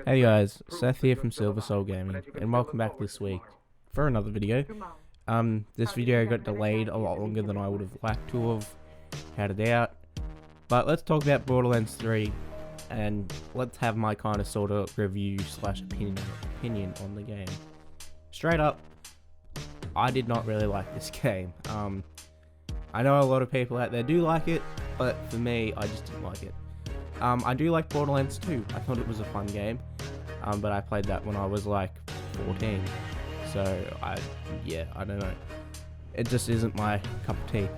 Hey guys, Seth here from Silver Soul Gaming, and welcome back this week for another video. This video got delayed a lot longer than I would have liked to have had it out, but let's talk about Borderlands 3, and let's have my kind of sort of review slash opinion on the game. Straight up, I did not really like this game. I know a lot of people out there do like it, but for me, I just didn't like it. I do like Borderlands 2. I thought it was a fun game, but I played that when I was like 14, so I don't know. It just isn't my cup of tea.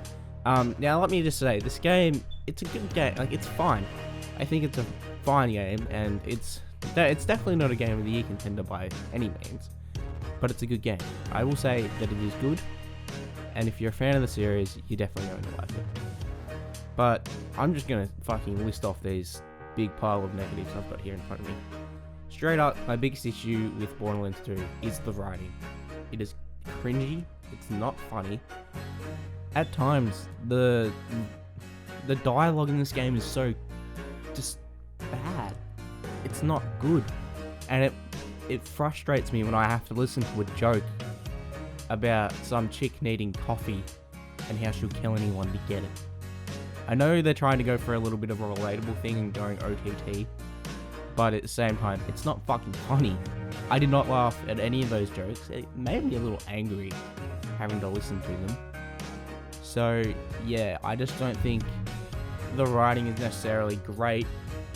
Now let me just say, this game, it's a good game. Like, it's fine. I think it's a fine game, and it's definitely not a game of the year contender by any means, but it's a good game. I will say that it is good, and if you're a fan of the series, you're definitely going to like it. But I'm just going to fucking list off these big pile of negatives I've got here in front of me. Straight up, my biggest issue with Borderlands 2 is the writing. It is cringy, it's not funny. At times, the dialogue in this game is so just bad. It's not good. And it frustrates me when I have to listen to a joke about some chick needing coffee and how she'll kill anyone to get it. I know they're trying to go for a little bit of a relatable thing and going OTT, but at the same time, it's not fucking funny. I did not laugh at any of those jokes. It made me a little angry having to listen to them. So yeah, I just don't think the writing is necessarily great.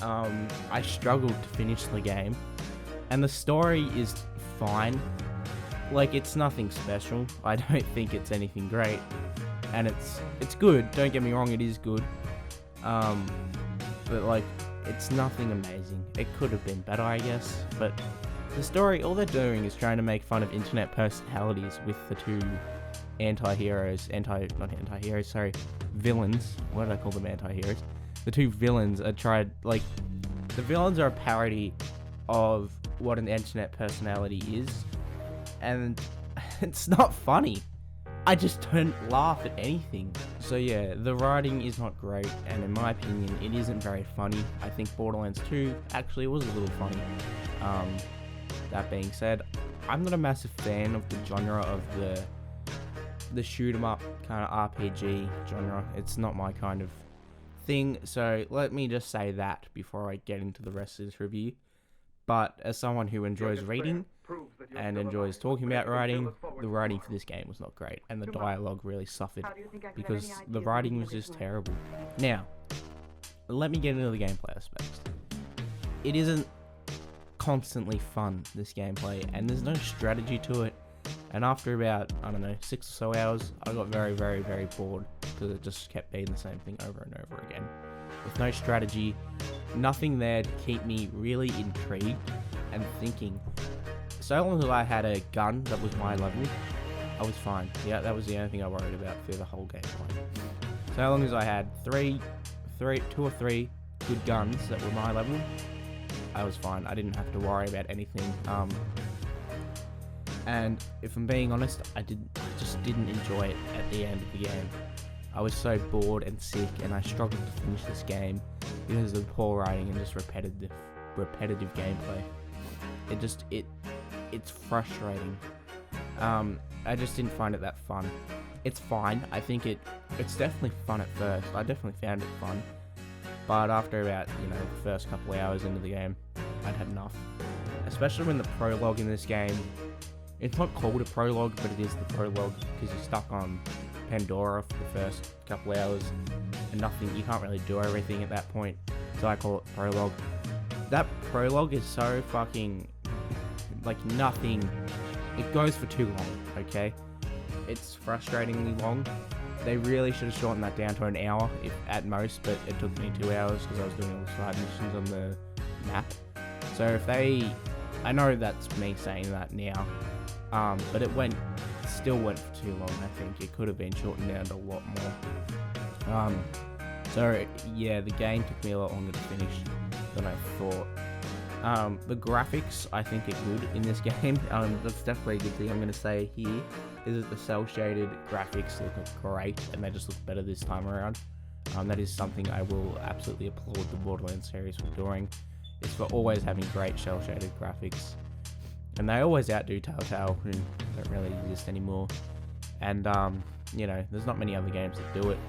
I struggled to finish the game, and the story is fine. Like, it's nothing special. I don't think it's anything great. And it's good, don't get me wrong, it is good, but like, it's nothing amazing. It could have been better, I guess, but the story, all they're doing is trying to make fun of internet personalities with the two villains. Why did I call them anti-heroes? The two villains are the villains are a parody of what an internet personality is, and it's not funny. I just don't laugh at anything. So yeah, the writing is not great, and in my opinion, it isn't very funny. I think Borderlands 2 actually was a little funny. That being said, I'm not a massive fan of the genre of the shoot 'em up kind of RPG genre. It's not my kind of thing, so let me just say that before I get into the rest of this review. But as someone who enjoys reading and enjoys talking about writing, the writing for this game was not great, and the dialogue really suffered because the writing was just terrible. Now, let me get into the gameplay aspects. It isn't constantly fun, this gameplay, and there's no strategy to it, and after about, 6 or so hours, I got very, very, very bored because it just kept being the same thing over and over again. With no strategy, nothing there to keep me really intrigued and thinking. So long as I had a gun that was my level, I was fine. Yeah, that was the only thing I worried about through the whole gameplay. So long as I had two or three good guns that were my level, I was fine. I didn't have to worry about anything. And if I'm being honest, I just didn't enjoy it at the end of the game. I was so bored and sick, and I struggled to finish this game because of the poor writing and just repetitive gameplay. It's frustrating. I just didn't find it that fun. It's fine. I think it's definitely fun at first. I definitely found it fun. But after about, the first couple of hours into the game, I'd had enough. Especially when the prologue in this game, it's not called a prologue, but it is the prologue because you're stuck on Pandora for the first couple of hours and nothing. You can't really do everything at that point, so I call it prologue. That prologue is so fucking nothing. It goes for too long, okay? It's frustratingly long. They really should have shortened that down to an hour if at most, but it took me 2 hours because I was doing all the side missions on the map. So I know that's me saying that now, but it still went for too long. I think it could have been shortened down to a lot more. So yeah, the game took me a lot longer to finish than I thought. The graphics, I think, are good in this game. That's definitely a good thing I'm going to say here, is that the cel-shaded graphics look great, and they just look better this time around. That is something I will absolutely applaud the Borderlands series for doing. is for always having great shell shaded graphics, and they always outdo Telltale, who don't really exist anymore. And you know, there's not many other games that do it,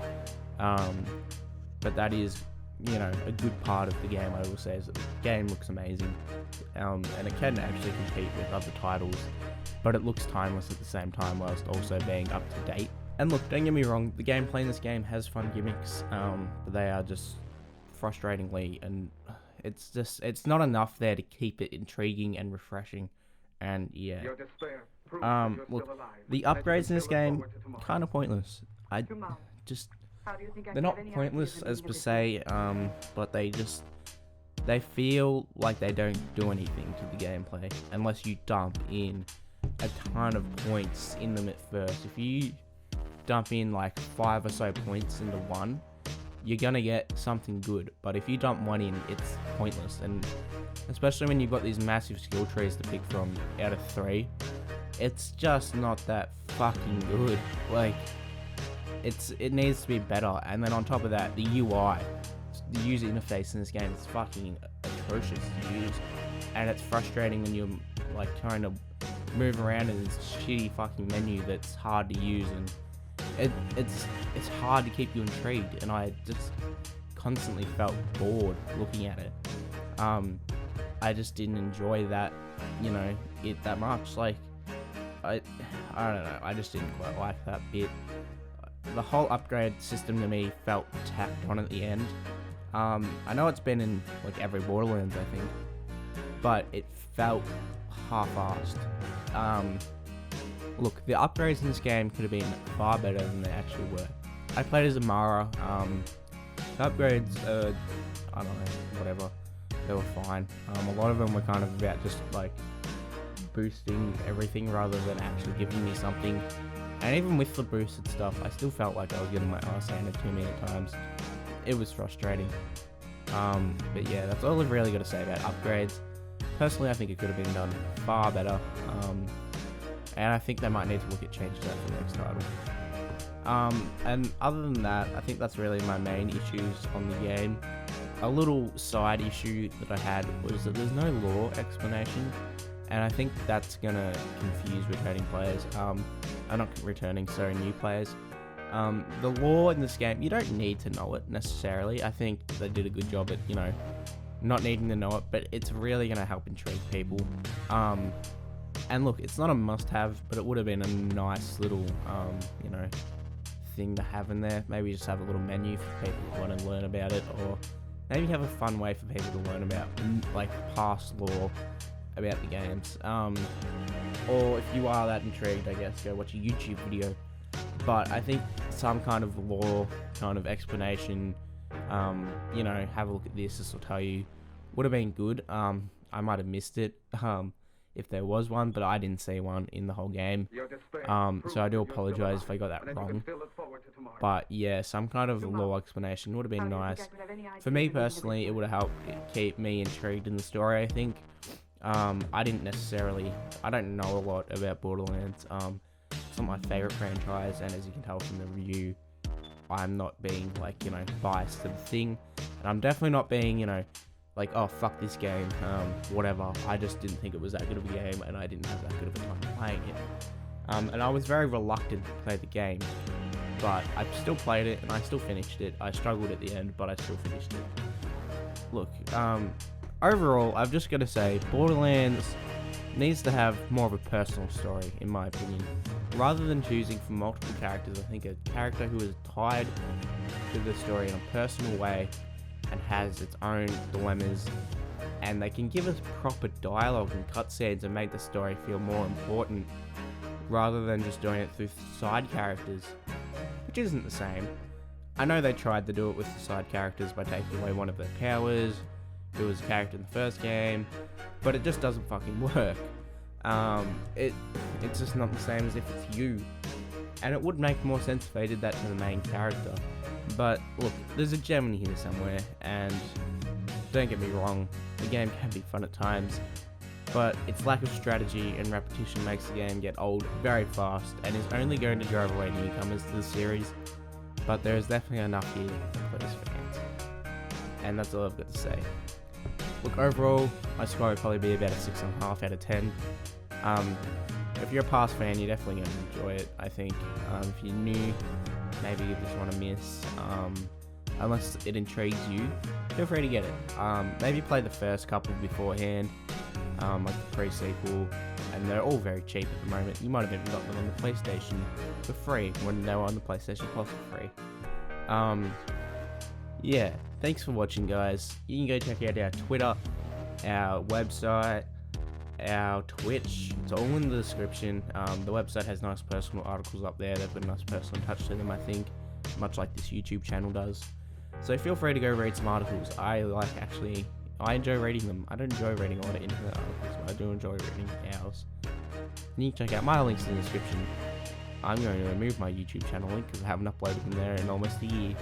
but that is, you know, a good part of the game. I will say is that the game looks amazing, and it can actually compete with other titles, but it looks timeless at the same time whilst also being up to date. And look, don't get me wrong, the gameplay in this game has fun gimmicks, but they are just frustratingly, and it's not enough there to keep it intriguing and refreshing. And yeah, look, the upgrades in this game kind of pointless. They're not pointless as per se, but they feel like they don't do anything to the gameplay unless you dump in a ton of points in them at first. If you dump in like 5 or so points into one, you're gonna get something good, but if you dump one in, it's pointless. And especially when you've got these massive skill trees to pick from out of 3, it's just not that fucking good. Like, it needs to be better. And then on top of that, the UI, the user interface in this game is fucking atrocious to use, and it's frustrating when you're like trying to move around in this shitty fucking menu that's hard to use, and it's hard to keep you intrigued, and I just constantly felt bored looking at it. I just didn't enjoy that, you know, it that much. Like, I don't know, I just didn't quite like that bit. The whole upgrade system to me felt tacked on at the end. I know it's been in like every Borderlands, I think, but it felt half-assed. Look, the upgrades in this game could have been far better than they actually were. I played as Amara. The upgrades, I don't know, whatever, they were fine. A lot of them were kind of about just like boosting everything rather than actually giving me something. And even with the boosted stuff, I still felt like I was getting my ass handed too many times. It was frustrating. But yeah, that's all I've really got to say about upgrades. Personally, I think it could have been done far better. And I think they might need to look at changing that for the next title. And other than that, I think that's really my main issues on the game. A little side issue that I had was that there's no lore explanation, and I think that's gonna confuse returning players. Not returning, sorry, new players. The lore in this game, you don't need to know it necessarily. I think they did a good job at, you know, not needing to know it, but it's really gonna help intrigue people. And look, it's not a must-have, but it would have been a nice little, you know, thing to have in there. Maybe just have a little menu for people who want to learn about it, or maybe have a fun way for people to learn about, like, past lore about the games. Or if you are that intrigued, I guess, go watch a YouTube video. But I think some kind of lore, kind of explanation, you know, have a look at this will tell you, would have been good. I might have missed it. If there was one, but I didn't see one in the whole game. So I do apologize if I got that wrong. But yeah, some kind of lore explanation would have been nice. For me personally, it would have helped keep me intrigued in the story, I think. I don't know a lot about Borderlands. It's not my favorite franchise, and as you can tell from the review, I'm not being, like, you know, biased to the thing. And I'm definitely not being, you know, like, oh, fuck this game, whatever. I just didn't think it was that good of a game, and I didn't have that good of a time playing it. And I was very reluctant to play the game, but I still played it, and I still finished it. I struggled at the end, but I still finished it. Look, overall, I've just got to say, Borderlands needs to have more of a personal story, in my opinion. Rather than choosing from multiple characters, I think a character who is tied to the story in a personal way and has its own dilemmas, and they can give us proper dialogue and cutscenes and make the story feel more important, rather than just doing it through side characters, which isn't the same. I know they tried to do it with the side characters by taking away one of their powers, who was a character in the first game, but it just doesn't fucking work. It's just not the same as if it's you, and it would make more sense if they did that to the main character. But look, there's a gem in here somewhere, and don't get me wrong, the game can be fun at times, but its lack of strategy and repetition makes the game get old very fast, and is only going to drive away newcomers to the series. But there is definitely enough here for those fans, and that's all I've got to say. look, overall, my score would probably be about a 6.5 out of 10. If you're a past fan, you're definitely going to enjoy it, I think. If you're new, maybe you just want to miss, unless it intrigues you, feel free to get it. Maybe play the first couple beforehand, like the pre-sequel, and they're all very cheap at the moment. You might have even got them on the PlayStation for free when they were on the PlayStation Plus for free. Yeah, thanks for watching, guys. You can go check out our Twitter, our website, our Twitch. It's all in the description. The website has nice personal articles up there. They've got a nice personal touch to them, I think, much like this YouTube channel does. So feel free to go read some articles. I enjoy reading them. I don't enjoy reading a lot of internet articles, but I do enjoy reading ours. And you can check out my links in the description. I'm going to remove my YouTube channel link because I haven't uploaded them there in almost a year.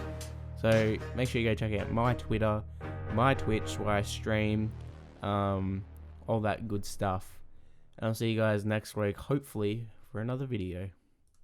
So make sure you go check out my Twitter, my Twitch where I stream, all that good stuff. And I'll see you guys next week, hopefully, for another video.